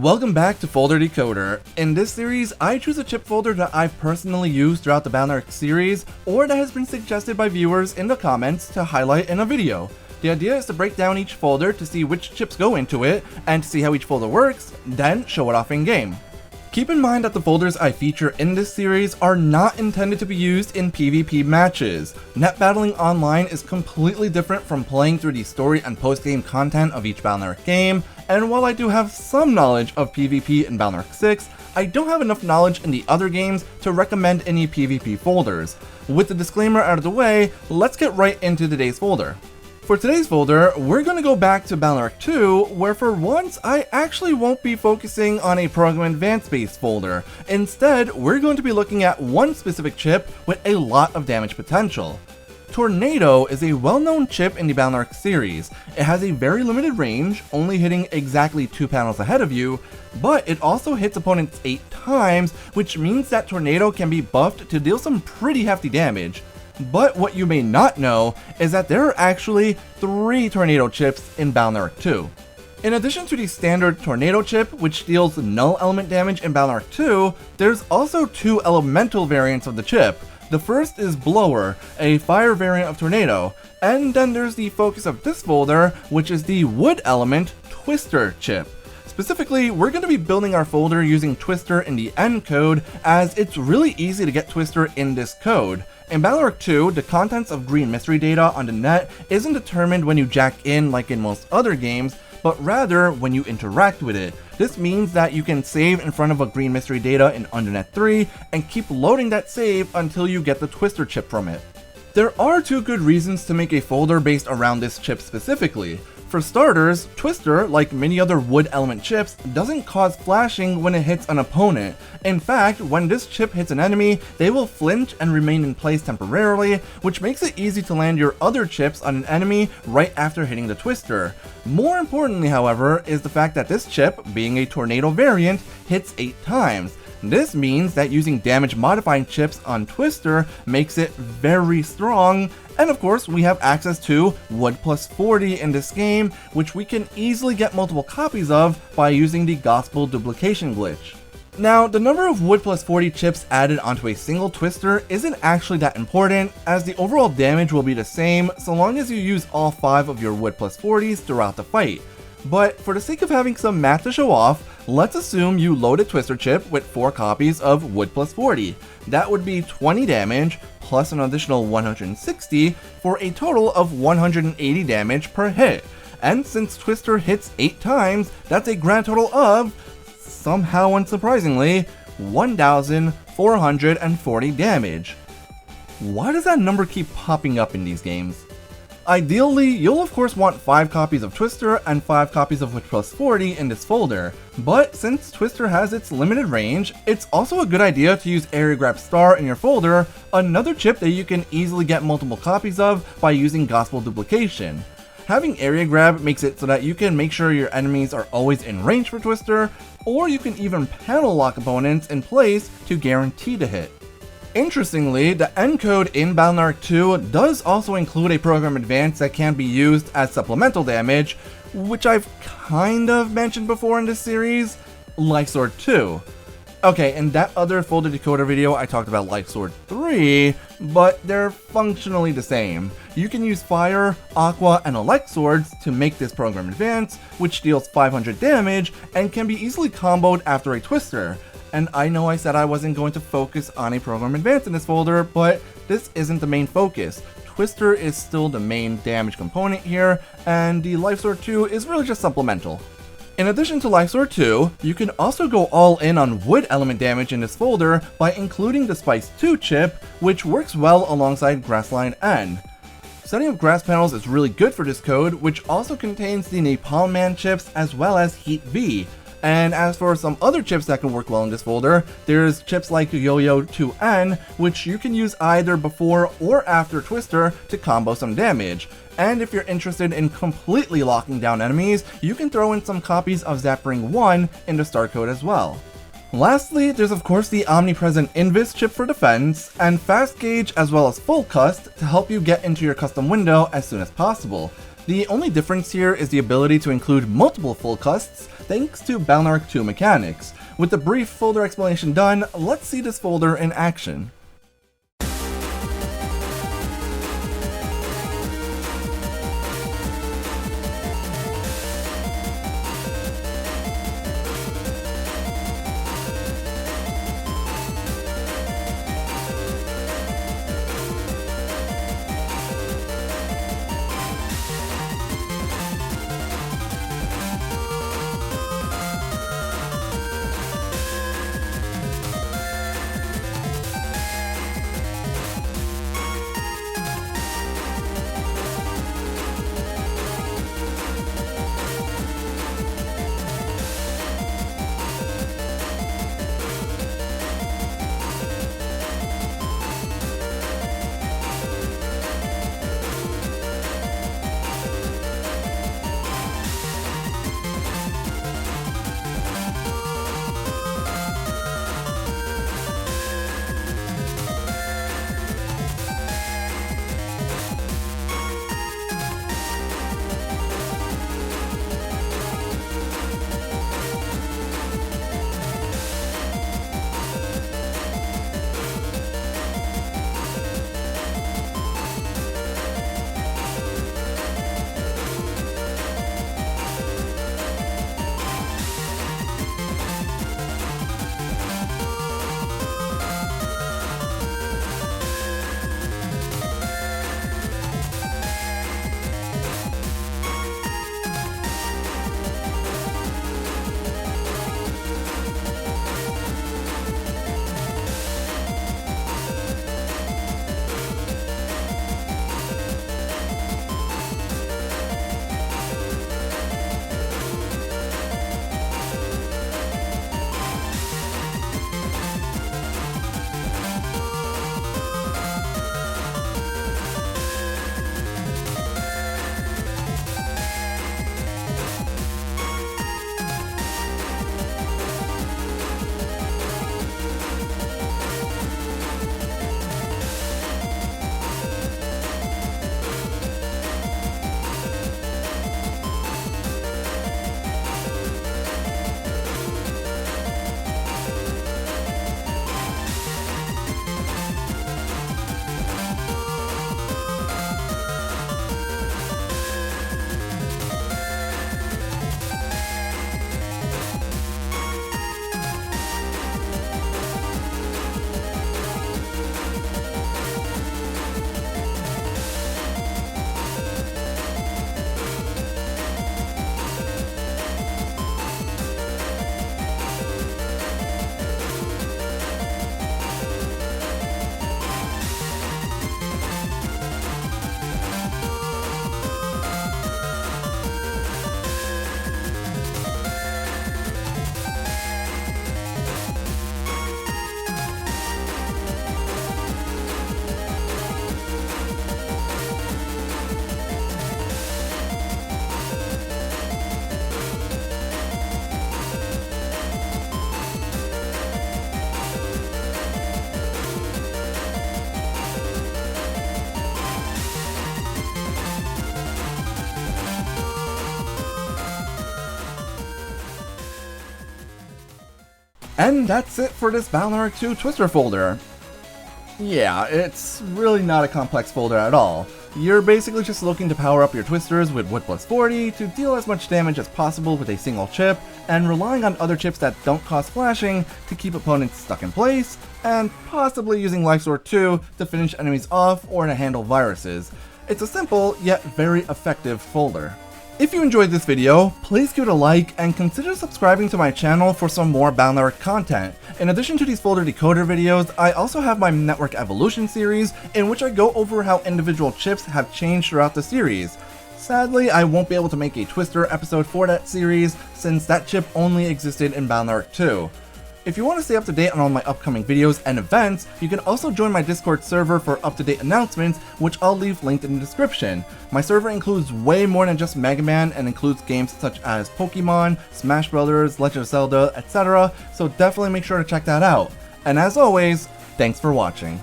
Welcome back to Folder Decoder. In this series, I choose a chip folder that I've personally used throughout the BN2's series, or that has been suggested by viewers in the comments to highlight in a video. The idea is to break down each folder to see which chips go into it, and to see how each folder works, then show it off in game. Keep in mind that the folders I feature in this series are not intended to be used in PvP matches. Net battling online is completely different from playing through the story and post-game content of each BN2 game, and while I do have some knowledge of PvP in BN2 6, I don't have enough knowledge in the other games to recommend any PvP folders. With the disclaimer out of the way, let's get right into today's folder. For today's folder, we're going to go back to BN2 2, where for once I actually won't be focusing on a Program Advanced based folder. Instead, we're going to be looking at one specific chip with a lot of damage potential. Tornado is a well-known chip in the BN2 series. It has a very limited range, only hitting exactly 2 panels ahead of you, but it also hits opponents 8 times, which means that Tornado can be buffed to deal some pretty hefty damage. But what you may not know is that there are actually 3 Tornado chips in BN2 2. In addition to the standard Tornado chip, which deals null element damage in BN2 2, there's also 2 elemental variants of the chip. The first is Blower, a fire variant of Tornado, and then there's the focus of this folder, which is the wood element Twister chip. Specifically, we're going to be building our folder using Twister in the N code, as it's really easy to get Twister in this code. In BN2 2, the contents of green mystery data on the net isn't determined when you jack in like in most other games, but rather when you interact with it. This means that you can save in front of a green mystery data in UnderNet 3 and keep loading that save until you get the Twister chip from it. There are 2 good reasons to make a folder based around this chip specifically. For starters, Twister, like many other wood element chips, doesn't cause flashing when it hits an opponent. In fact, when this chip hits an enemy, they will flinch and remain in place temporarily, which makes it easy to land your other chips on an enemy right after hitting the Twister. More importantly, however, is the fact that this chip, being a Tornado variant, hits 8 times. This means that using damage modifying chips on Twister makes it very strong, and of course we have access to Wood plus 40 in this game, which we can easily get multiple copies of by using the Gospel duplication glitch. Now, the number of Wood plus 40 chips added onto a single Twister isn't actually that important, as the overall damage will be the same so long as you use all 5 of your Wood plus 40s throughout the fight. But for the sake of having some math to show off, let's assume you load a Twister chip with 4 copies of Wood plus 40. That would be 20 damage plus an additional 160 for a total of 180 damage per hit. And since Twister hits 8 times, that's a grand total of, somehow unsurprisingly, 1,440 damage. Why does that number keep popping up in these games? Ideally, you'll of course want 5 copies of Twister and 5 copies of Wood plus 40 in this folder, but since Twister has its limited range, it's also a good idea to use Area Grab Star in your folder, another chip that you can easily get multiple copies of by using Gospel duplication. Having Area Grab makes it so that you can make sure your enemies are always in range for Twister, or you can even panel lock opponents in place to guarantee the hit. Interestingly, the N code in BN2 2 does also include a Program Advanced that can be used as supplemental damage, which I've kind of mentioned before in this series, Life Sword 2. Okay, in that other Folder Decoder video I talked about Life Sword 3, but they're functionally the same. You can use Fire, Aqua, and Elect Swords to make this Program Advanced, which deals 500 damage and can be easily comboed after a Twister. And I know I said I wasn't going to focus on a Program Advanced in this folder, but this isn't the main focus. Twister is still the main damage component here, and the Life Sword 2 is really just supplemental. In addition to Life Sword 2, you can also go all in on wood element damage in this folder by including the Spice 2 chip, which works well alongside Grassline N. Setting up grass panels is really good for this code, which also contains the Napalm Man chips as well as Heat V. And as for some other chips that can work well in this folder, there's chips like Yo-Yo 2N, which you can use either before or after Twister to combo some damage. And if you're interested in completely locking down enemies, you can throw in some copies of Zapring 1 in the start code as well. Lastly, there's of course the omnipresent Invis chip for defense, and Fast Gauge as well as Full Cust to help you get into your custom window as soon as possible. The only difference here is the ability to include multiple full custs, thanks to Balnark 2 mechanics. With the brief folder explanation done, let's see this folder in action. And that's it for this Balnark 2 Twister folder. Yeah, it's really not a complex folder at all. You're basically just looking to power up your twisters with wood plus 40 to deal as much damage as possible with a single chip, and relying on other chips that don't cause flashing to keep opponents stuck in place, and possibly using Life Sword 2 to finish enemies off or to handle viruses. It's a simple, yet very effective folder. If you enjoyed this video, please give it a like and consider subscribing to my channel for some more Balnark content. In addition to these Folder Decoder videos, I also have my Network Evolution series, in which I go over how individual chips have changed throughout the series. Sadly, I won't be able to make a Twister episode for that series, since that chip only existed in Balnark 2. If you want to stay up to date on all my upcoming videos and events, you can also join my Discord server for up-to-date announcements, which I'll leave linked in the description. My server includes way more than just Mega Man and includes games such as Pokemon, Smash Bros, Legend of Zelda, etc., so definitely make sure to check that out. And as always, thanks for watching.